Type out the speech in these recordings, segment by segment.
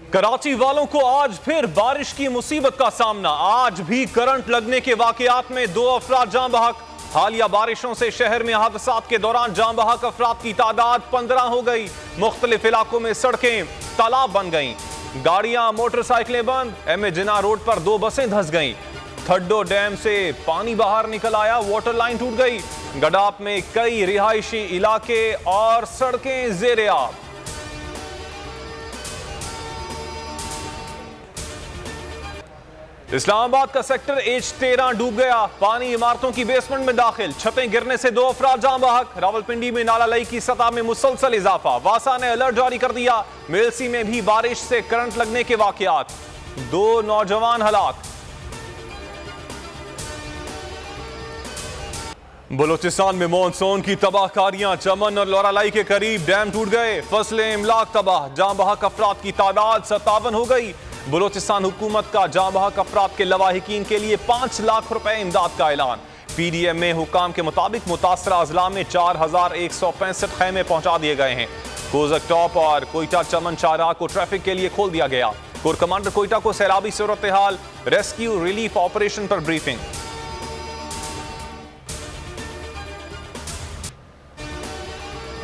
कराची वालों को आज फिर बारिश की मुसीबत का सामना। आज भी करंट लगने के वाकयात में 2 अफराद जान बहक। हालिया बारिशों से शहर में हादसात के दौरान जान बहक अफराद की तादाद 15 हो गई। मुख्तलिफ इलाकों में सड़कें तालाब बन गईं, गाड़ियां मोटरसाइकिलें बंद। एम जिना रोड पर 2 बसें धंस गईं। थड्डो डैम से पानी बाहर निकल आया, वाटर लाइन टूट गई। गडाप में कई रिहायशी इलाके और सड़कें जेर आब। इस्लामाबाद का सेक्टर H13 डूब गया, पानी इमारतों की बेसमेंट में दाखिल। छतें गिरने से 2 अफराद जान बहक। रावलपिंडी में नाला लई की सतह में मुसलसल इजाफा, वासा ने अलर्ट जारी कर दिया। मेलसी में भी बारिश से करंट लगने के वाकयात, 2 नौजवान हलाक। बलूचिस्तान में मॉनसून की तबाहकारियां, चमन और लोरालाई के करीब डैम टूट गए, फसलें इमलाक तबाह। जान बहक अफराद की तादाद 57 हो गई। बलूचिस्तान हुकूमत का जान बहक अफराद के लवाहिकीन के लिए 5 लाख रुपए इमदाद का ऐलान। PDM में हुकाम के मुताबिक मुतासरा अजला में 4165 खैमे पहुंचा दिए गए हैं। कोजक टॉप और कोयटा चमन शाहराह को ट्रैफिक के लिए खोल दिया गया। कोर कमांडर कोयटा को सैलाबी सूरत हाल, रेस्क्यू रिलीफ ऑपरेशन पर ब्रीफिंग।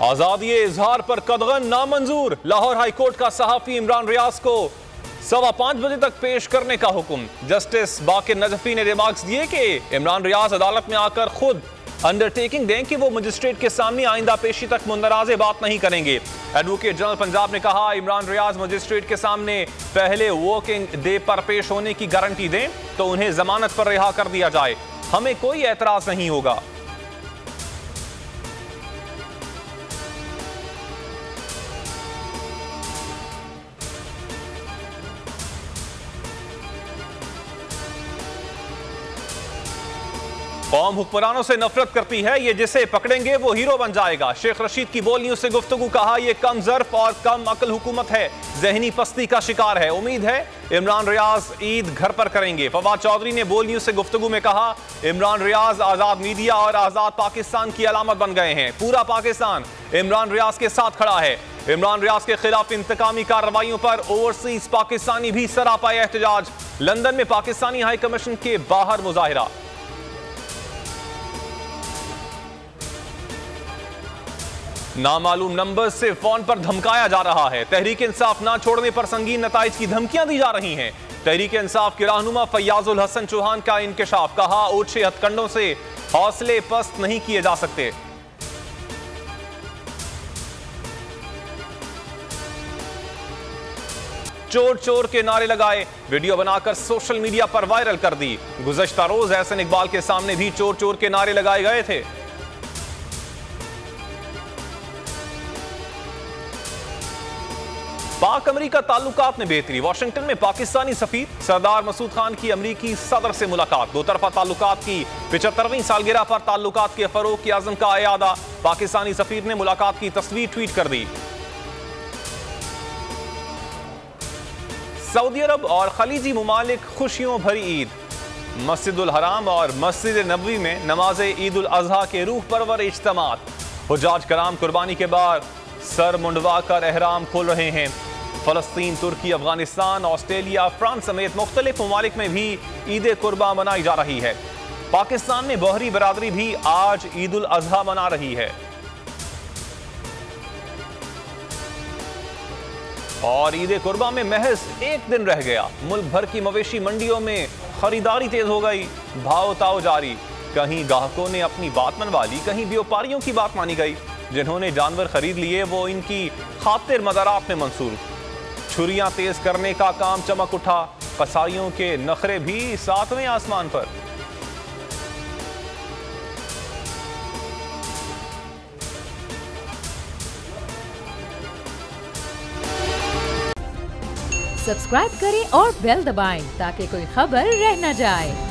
आजादी इजहार पर कदगन नामंजूर, लाहौर हाईकोर्ट का सहाफी इमरान रियाज को 5:15 बजे तक पेश करने का हुक्म। जस्टिस बाकिर नजफी ने रिमार्क्स दिए कि इमरान रियाज अदालत में आकर खुद अंडरटेकिंग दें कि वो मजिस्ट्रेट के सामने आइंदा पेशी तक मुंदराजे बात नहीं करेंगे। एडवोकेट जनरल पंजाब ने कहा, इमरान रियाज मजिस्ट्रेट के सामने पहले वर्किंग डे पर पेश होने की गारंटी दें तो उन्हें जमानत पर रिहा कर दिया जाए, हमें कोई एतराज नहीं होगा। कौम हुक्मरानों से नफरत करती है, ये जिसे पकड़ेंगे वो हीरो बन जाएगा। शेख रशीद की बोल न्यूज से गुफ्तगू, कहा यह कम ज़र्फ और कम अकल हुकूमत है, जहनी पस्ती का शिकार है। उम्मीद है इमरान रियाज ईद घर पर करेंगे। फवाद चौधरी ने बोल न्यूज से गुफ्तगू में कहा, इमरान रियाज आज़ाद मीडिया और आज़ाद पाकिस्तान की अलामत बन गए हैं। पूरा पाकिस्तान इमरान रियाज के साथ खड़ा है। इमरान रियाज के खिलाफ इंतकामी कार्रवाइयों पर ओवरसीज पाकिस्तानी भी सरापा एहतजाज। लंदन में पाकिस्तानी हाई कमीशन के बाहर मुजाहिरा। नामालूम नंबर से फोन पर धमकाया जा रहा है। तहरीक इंसाफ ना छोड़ने पर संगीन नताइज की धमकियां दी जा रही हैं। तहरीक इंसाफ के रहनुमा फैयाजुल हसन चौहान का इंकशाफ, कहा ओछे हथकंडों से हौसले पस्त नहीं किए जा सकते। चोर चोर के नारे लगाए, वीडियो बनाकर सोशल मीडिया पर वायरल कर दी। गुज़श्ता रोज एहसन इकबाल के सामने भी चोर चोर के नारे लगाए गए थे। पाक अमरीका ताल्लुकात में बेहतरी, वाशिंगटन में पाकिस्तानी सफीर सरदार मसूद खान की अमरीकी सदर से मुलाकात। 2 तरफा ताल्लुकात की 75वीं सालगिरह पर ताल्लुकात के फरोग की आज़म का इयादा। पाकिस्तानी सफीर ने मुलाकात की तस्वीर ट्वीट कर दी। सऊदी अरब और खलीजी मुमालिक खुशियों भरी ईद। मस्जिदुल हराम और मस्जिद नबवी में नमाज ईद उल अजहा के रूह परवर इज्तिमात। हुज्जाज कराम कुर्बानी के बाद सर मुंडवा कर एहराम खोल रहे हैं। फलस्तीन, तुर्की, अफगानिस्तान, ऑस्ट्रेलिया, फ्रांस समेत मुख्तलिफ ममालिक में भी ईद कुर्बा मनाई जा रही है। पाकिस्तान में बहरी बरादरी भी आज ईद उल अजहा मना रही है। और ईद कुर्बा में महज 1 दिन रह गया। मुल्क भर की मवेशी मंडियों में खरीदारी तेज हो गई, भाव ताव जारी। कहीं ग्राहकों ने अपनी बात मनवा ली, कहीं व्यापारियों की बात मानी गई। जिन्होंने जानवर खरीद लिए वो इनकी खातिर मदारात में मंसूर। छुरियां तेज करने का काम चमक उठा, कसाईयों के नखरे भी 7वें आसमान पर। सब्सक्राइब करें और बेल दबाएं ताकि कोई खबर रह न जाए।